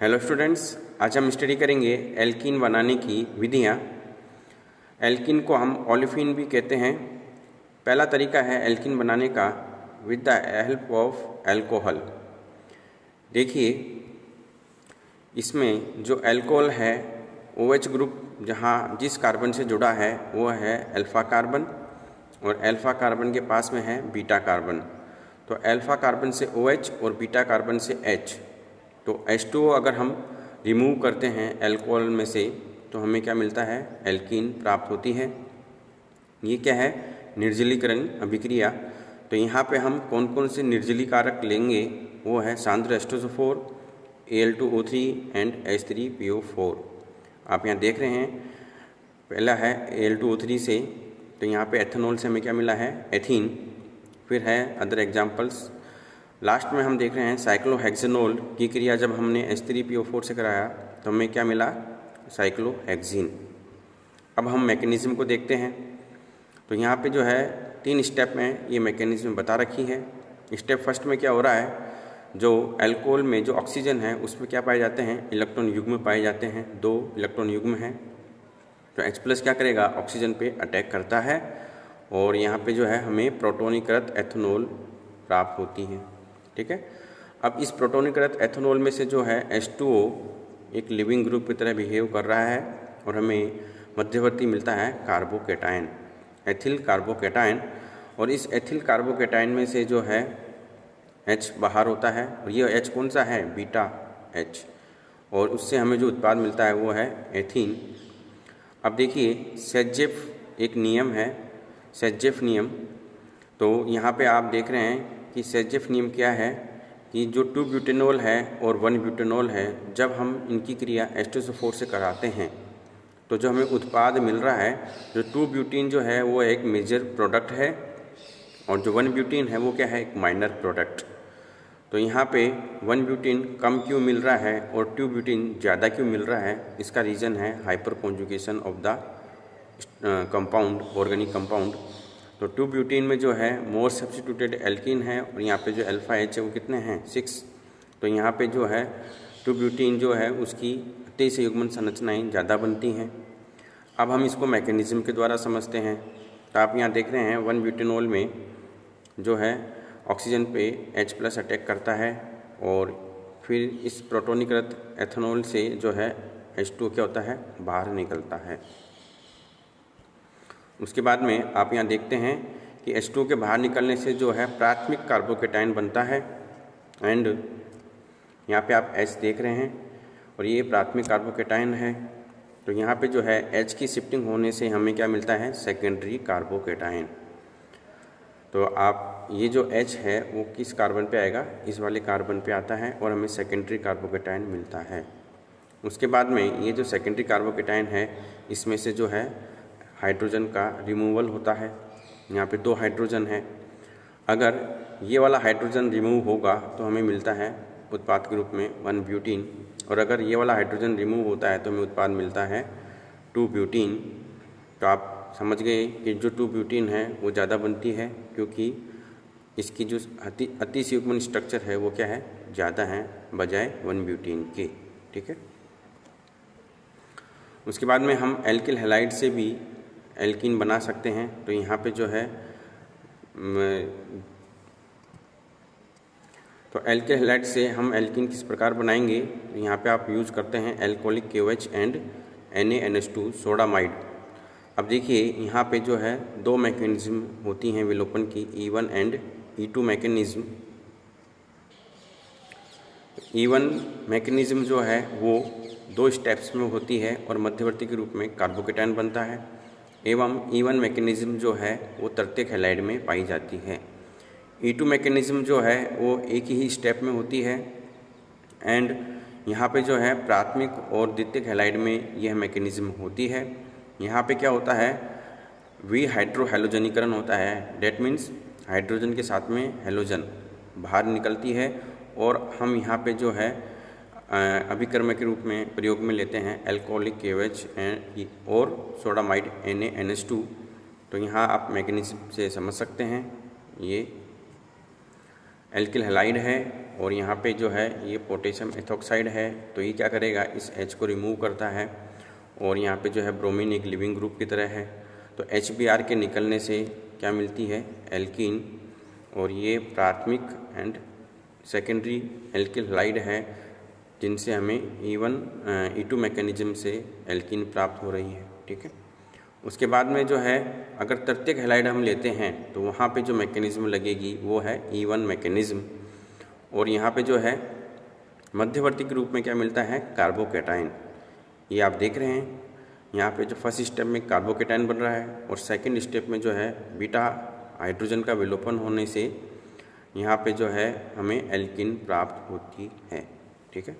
Hello students, आज हम study करेंगे एल्कीन बनाने की विधियाँ। एल्कीन को हम ओलेफिन भी कहते हैं। पहला तरीका है एल्कीन बनाने का with the help of alcohol. देखिए, इसमें जो अल्कोहल है OH ग्रुप जहाँ जिस कार्बन से जुड़ा है वो है अल्फ़ा कार्बन, और अल्फ़ा कार्बन के पास में है बीटा कार्बन। तो अल्फ़ा कार्बन से OH और बीटा कार्बन से H, तो H2O अगर हम रिमूव करते हैं अल्कोहल में से तो हमें क्या मिलता है? एल्कीन प्राप्त होती है। ये क्या है? निर्जलीकरण अभिक्रिया। तो यहाँ पे हम कौन कौन से निर्जलीकारक लेंगे? वो है सांद्र H2SO4, Al2O3 एंड H3PO4। आप यहाँ देख रहे हैं, पहला है Al2O3 से, तो यहाँ पे एथेनॉल से हमें क्या मिला है? एथीन। फिर है अदर एग्जाम्पल्स। लास्ट में हम देख रहे हैं साइक्लोहेक्सेनोल की क्रिया जब हमने H3PO4 से कराया तो हमें क्या मिला? साइक्लोहेक्सीन। अब हम मैकेनिज़्म को देखते हैं। तो यहाँ पे जो है 3 स्टेप में ये मैकेनिज़्म बता रखी है। स्टेप फर्स्ट में क्या हो रहा है, जो अल्कोहल में जो ऑक्सीजन है उसमें क्या पाए जाते हैं? इलेक्ट्रॉन युग्म पाए जाते हैं। 2 इलेक्ट्रॉन युग्म हैं। तो H+ क्या करेगा? ऑक्सीजन पे अटैक करता है और यहाँ पे जो है हमें प्रोटोनीकृत एथेनॉल प्राप्त होती है। ठीक है। अब इस प्रोटोनीकृत एथेनॉल में से जो है H2O एक लिविंग ग्रुप की तरह बिहेव कर रहा है और हमें मध्यवर्ती मिलता है कार्बोकेटायन, एथिल कार्बोकेटायन। और इस एथिल कार्बोकेटायन में से जो है H बाहर होता है, और ये H कौन सा है? Beta H। और उससे हमें जो उत्पाद मिलता है वो है एथीन। अब देखिए, सेजेफ एक नियम है, सेजेफ नियम। तो यहाँ पे आप देख रहे हैं कि सेजेफ नियम क्या है कि जो 2 ब्यूटेनॉल है और 1 ब्यूटेनॉल है, जब हम इनकी क्रिया H2SO4 से कराते हैं तो जो हमें उत्पाद मिल रहा है, जो 2 ब्यूटीन जो है वो एक मेजर प्रोडक्ट है और जो 1 ब्यूटीन है वो क्या है? एक माइनर प्रोडक्ट। तो यहाँ पे 1 ब्यूटीन कम क्यों मिल रहा है और 2 ब्यूटीन ज़्यादा क्यों मिल रहा है? इसका रीज़न है hyper conjugation of the compound, organic compound. तो 2 ब्यूटीन में जो है मोर सब्स्टिट्यूटेड एल्कीन है और यहाँ पे जो अल्फ़ा H है वो कितने हैं? 6। तो यहाँ पे जो है 2 ब्यूटीन जो है उसकी अति संयुग्मन संरचनाएँ ज़्यादा बनती हैं। अब हम इसको मैकेनिज़्म के द्वारा समझते हैं। तो आप यहाँ देख रहे हैं 1 ब्यूटेनॉल में जो है ऑक्सीजन पे H+ अटैक करता है और फिर इस प्रोटोनीकृत एथेनॉल से जो है H2 क्या होता है? बाहर निकलता है। उसके बाद में आप यहाँ देखते हैं कि H2 के बाहर निकलने से जो है प्राथमिक कार्बोकेटायन बनता है, एंड यहाँ पे आप H देख रहे हैं और ये प्राथमिक कार्बोकेटायन है। तो यहाँ पे जो है H की शिफ्टिंग होने से हमें क्या मिलता है? Secondary carbocation. तो आप ये जो H है वो किस कार्बन पे आएगा? इस वाले कार्बन पे आता है और हमें सेकेंडरी कार्बोकेटायन मिलता है। उसके बाद में ये जो सेकेंडरी कार्बोकेटायन है इसमें से जो है हाइड्रोजन का रिमूवल होता है। यहाँ पे 2 हाइड्रोजन है। अगर ये वाला हाइड्रोजन रिमूव होगा तो हमें मिलता है उत्पाद के रूप में 1 ब्यूटीन, और अगर ये वाला हाइड्रोजन रिमूव होता है तो हमें उत्पाद मिलता है 2 ब्यूटीन। तो आप समझ गए कि जो 2 ब्यूटीन है वो ज़्यादा बनती है क्योंकि इसकी जो अति संयुग्मन स्ट्रक्चर है वो क्या है? ज़्यादा है बजाय 1 ब्यूटीन के। ठीक है। उसके बाद में हम एल्किल हैलाइड से भी एल्कीन बना सकते हैं। तो यहाँ पे जो है तो एल्किल हैलाइड से हम एल्कीन किस प्रकार बनाएंगे? तो यहाँ पे आप यूज करते हैं alcoholic KOH and NaNH2 sodamide. अब देखिए, यहाँ पे जो है 2 मैकेनिज्म होती हैं विलोपन की, E1 and E2 mechanism. E1 mechanism जो है वो 2 स्टेप्स में होती है और मध्यवर्ती के रूप में कार्बोकेटायन बनता है, एवं E1 मैकेनिज्म जो है वो तृतीयक हैलाइड में पाई जाती है। E2 मैकेनिज्म जो है वो एक ही स्टेप में होती है, एंड यहाँ पे जो है प्राथमिक और द्वितीयक हैलाइड में यह मैकेनिज्म होती है। यहाँ पे क्या होता है? हाइड्रोहैलोजनीकरण होता है। डेट मीन्स हाइड्रोजन के साथ में हैलोजन बाहर निकलती है और हम यहाँ पे जो है अभिकर्म के रूप में प्रयोग में लेते हैं एल्कोहलिक KOH और सोडामाइड NaNH2। तो यहाँ आप मैकेनिज्म से समझ सकते हैं। ये एल्किल हैलाइड है और यहाँ पे जो है ये पोटेशियम एथोक्साइड है, तो ये क्या करेगा, इस H को रिमूव करता है और यहाँ पे जो है ब्रोमीन एक लिविंग ग्रुप की तरह है। तो HBr के निकलने से क्या मिलती है, एल्कीन, और ये प्राथमिक एंड सेकेंडरी एल्किल हैलाइड है जिनसे हमें E2 मैकेनिज्म से एल्कीन प्राप्त हो रही है। ठीक है, उसके बाद में जो है अगर तृतीयक हैलाइड हम लेते हैं तो वहाँ पे जो मैकेनिज्म लगेगी वो है E1 मैकेनिज्म, और यहाँ पे जो है मध्यवर्ती के रूप में क्या मिलता है, कार्बोकेटाइन। ये आप देख रहे हैं यहाँ पे जो फर्स्ट स्टेप में कार्बोकेटाइन बन रहा है और सेकंड स्टेप में जो है बीटा हाइड्रोजन का विलोपन होने से यहाँ पे जो है हमें एल्कीन प्राप्त होती है। ठीक है,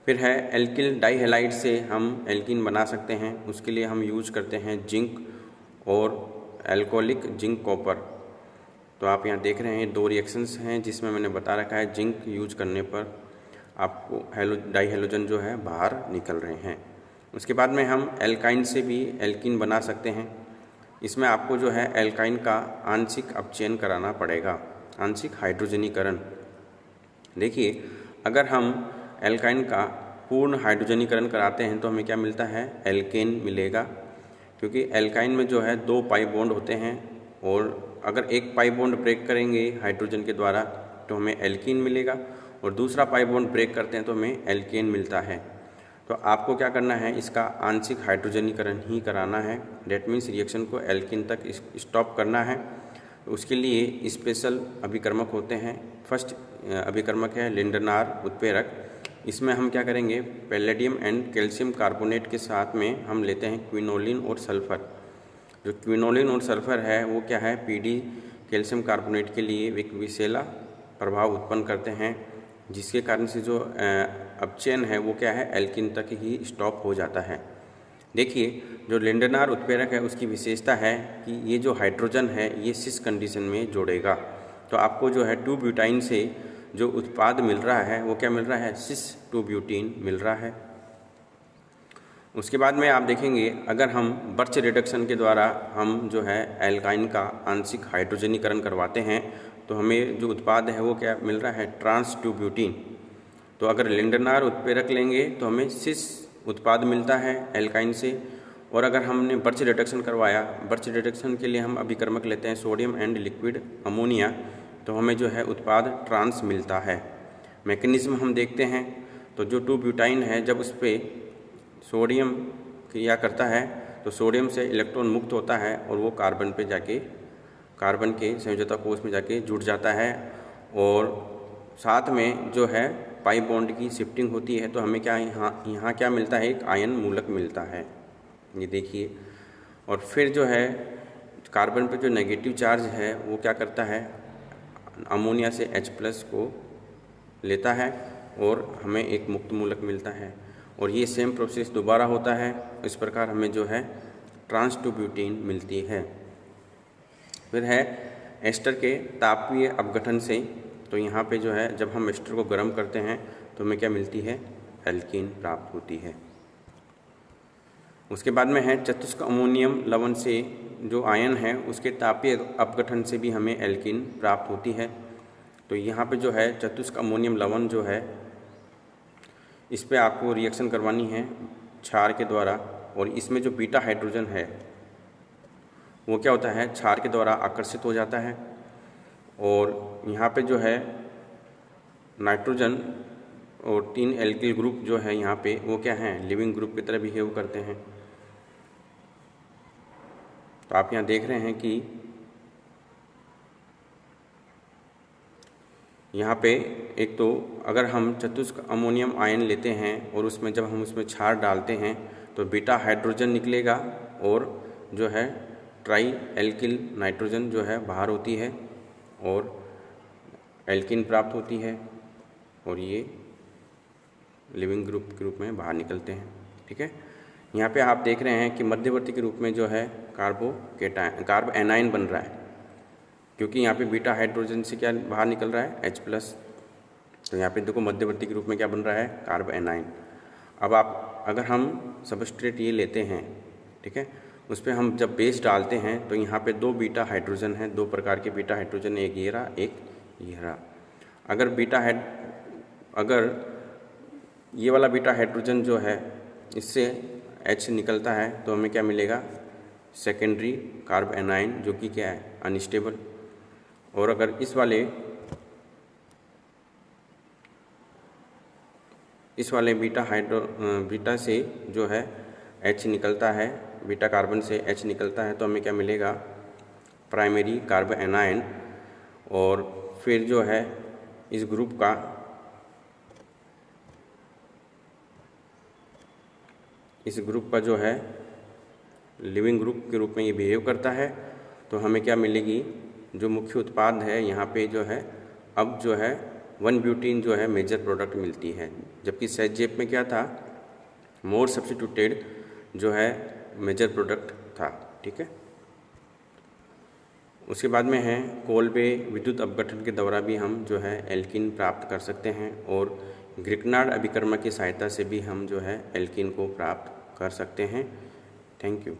फिर है एल्किल डाइहैलाइड से हम एल्कीन बना सकते हैं। उसके लिए हम यूज करते हैं जिंक और एल्कोहलिक जिंक कॉपर। तो आप यहाँ देख रहे हैं 2 रिएक्शंस हैं जिसमें मैंने बता रखा है जिंक यूज करने पर आपको डाइहैलोजन जो है बाहर निकल रहे हैं। उसके बाद में हम एल्काइन से भी एल्कीन बना सकते हैं। इसमें आपको जो है एल्काइन का आंशिक अपचयन कराना पड़ेगा, आंशिक हाइड्रोजनीकरण। देखिए, अगर हम एल्काइन का पूर्ण हाइड्रोजनीकरण कराते हैं तो हमें क्या मिलता है, एल्केन मिलेगा, क्योंकि एल्काइन में जो है 2 पाई बॉन्ड होते हैं और अगर एक पाई बॉन्ड ब्रेक करेंगे हाइड्रोजन के द्वारा तो हमें एल्कीन मिलेगा, और दूसरा पाई बॉन्ड ब्रेक करते हैं तो हमें एल्केन मिलता है। तो आपको क्या करना है, इसका आंशिक हाइड्रोजनीकरण ही कराना है। डेट मीन्स रिएक्शन को एल्कीन तक स्टॉप करना है। उसके लिए स्पेशल अभिकर्मक होते हैं। फर्स्ट अभिकर्मक है लिंडनार उत्प्रेरक। इसमें हम क्या करेंगे, पैलेडियम एंड कैल्शियम कार्बोनेट के साथ में हम लेते हैं क्विनोलिन और सल्फर। जो क्विनोलिन और सल्फर है वो क्या है, पीडी कैल्शियम कार्बोनेट के लिए एक विषैला प्रभाव उत्पन्न करते हैं, जिसके कारण से जो अपचयन है वो क्या है, एल्कीन तक ही स्टॉप हो जाता है। देखिए, जो लिंडनार उत्प्रेरक है उसकी विशेषता है कि ये जो हाइड्रोजन है ये सिस कंडीशन में जोड़ेगा। तो आपको जो है 2 ब्यूटाइन से जो उत्पाद मिल रहा है वो क्या मिल रहा है, सिस 2 ब्यूटीन मिल रहा है। उसके बाद में आप देखेंगे अगर हम बर्च रिडक्शन के द्वारा हम जो है एल्काइन का आंशिक हाइड्रोजनीकरण करवाते हैं तो हमें जो उत्पाद है वो क्या मिल रहा है, ट्रांस 2 ब्यूटीन। तो अगर लिंडनार उत्प्रेरक लेंगे तो हमें सिस उत्पाद मिलता है एल्काइन से, और अगर हमने बर्च रिडक्शन करवाया, बर्च रिडक्शन के लिए हम अभिकर्मक लेते हैं सोडियम एंड लिक्विड अमोनिया, तो हमें जो है उत्पाद ट्रांस मिलता है। मैकेनिज्म हम देखते हैं तो जो 2 ब्यूटाइन है जब उस पर सोडियम क्रिया करता है तो सोडियम से इलेक्ट्रॉन मुक्त होता है और वो कार्बन पे जाके कार्बन के संयोजकता कोष में जाके जुड़ जाता है, और साथ में जो है पाई बॉन्ड की शिफ्टिंग होती है। तो हमें क्या यहाँ क्या मिलता है, एक आयन मूलक मिलता है, ये देखिए। और फिर जो है कार्बन पे जो नेगेटिव चार्ज है वो क्या करता है, अमोनिया से H+ को लेता है और हमें एक मुक्त मूलक मिलता है, और ये सेम प्रोसेस दोबारा होता है। इस प्रकार हमें जो है ट्रांस 2 ब्यूटीन मिलती है। फिर है एस्टर के तापीय अपघटन से। तो यहाँ पे जो है जब हम एस्टर को गर्म करते हैं तो हमें क्या मिलती है, एल्कीन प्राप्त होती है। उसके बाद में है चतुष्क अमोनियम लवण से जो आयन है उसके तापीय अपघटन से भी हमें एल्कीन प्राप्त होती है। तो यहाँ पे जो है चतुष्क अमोनियम लवण जो है इस पे आपको रिएक्शन करवानी है क्षार के द्वारा, और इसमें जो बीटा हाइड्रोजन है वो क्या होता है, क्षार के द्वारा आकर्षित हो जाता है, और यहाँ पे जो है नाइट्रोजन और 3 एल्किल ग्रुप जो है यहाँ पे वो क्या हैं, लिविंग ग्रुप की तरह बिहेव करते हैं। तो आप यहाँ देख रहे हैं कि यहाँ पे एक तो अगर हम चतुष्क अमोनियम आयन लेते हैं और उसमें जब हम उसमें क्षार डालते हैं तो बीटा हाइड्रोजन निकलेगा, और जो है ट्राई एल्किल नाइट्रोजन जो है बाहर होती है और एल्कीन प्राप्त होती है, और ये लिविंग ग्रुप के रूप में बाहर निकलते हैं। ठीक है, यहाँ पे आप देख रहे हैं कि मध्यवर्ती के रूप में जो है कार्ब एनाइन बन रहा है, क्योंकि यहाँ पे बीटा हाइड्रोजन से क्या बाहर निकल रहा है, H+। तो यहाँ पे देखो मध्यवर्ती के रूप में क्या बन रहा है, कार्ब एनाइन। अब आप अगर हम सबस्ट्रेट ये लेते हैं, ठीक है, उस पर हम जब बेस डालते हैं तो यहाँ पे 2 बीटा हाइड्रोजन हैं, 2 प्रकार के बीटा हाइड्रोजन, एक ये रहा एक ये रहा। अगर ये वाला बीटा हाइड्रोजन जो है इससे H निकलता है तो हमें क्या मिलेगा, सेकेंडरी कार्ब एनाइन, जो कि क्या है, अनस्टेबल। और अगर इस वाले बीटा से जो है H निकलता है, बीटा कार्बन से H निकलता है तो हमें क्या मिलेगा, प्राइमरी कार्ब एनाइन। और फिर जो है इस ग्रुप का जो है लिविंग ग्रुप के रूप में ये बिहेव करता है। तो हमें क्या मिलेगी, जो मुख्य उत्पाद है यहाँ पे जो है, अब जो है 1-ब्यूटीन जो है मेजर प्रोडक्ट मिलती है, जबकि सेजेप में क्या था, मोर सब्स्टिट्यूटेड जो है मेजर प्रोडक्ट था। ठीक है। उसके बाद में है कोल्बे विद्युत अपघटन के द्वारा भी हम जो है एल्कीन प्राप्त कर सकते हैं, और ग्रिग्नार्ड अभिकर्मक की सहायता से भी हम जो है एल्कीन को प्राप्त कर सकते हैं। Thank you.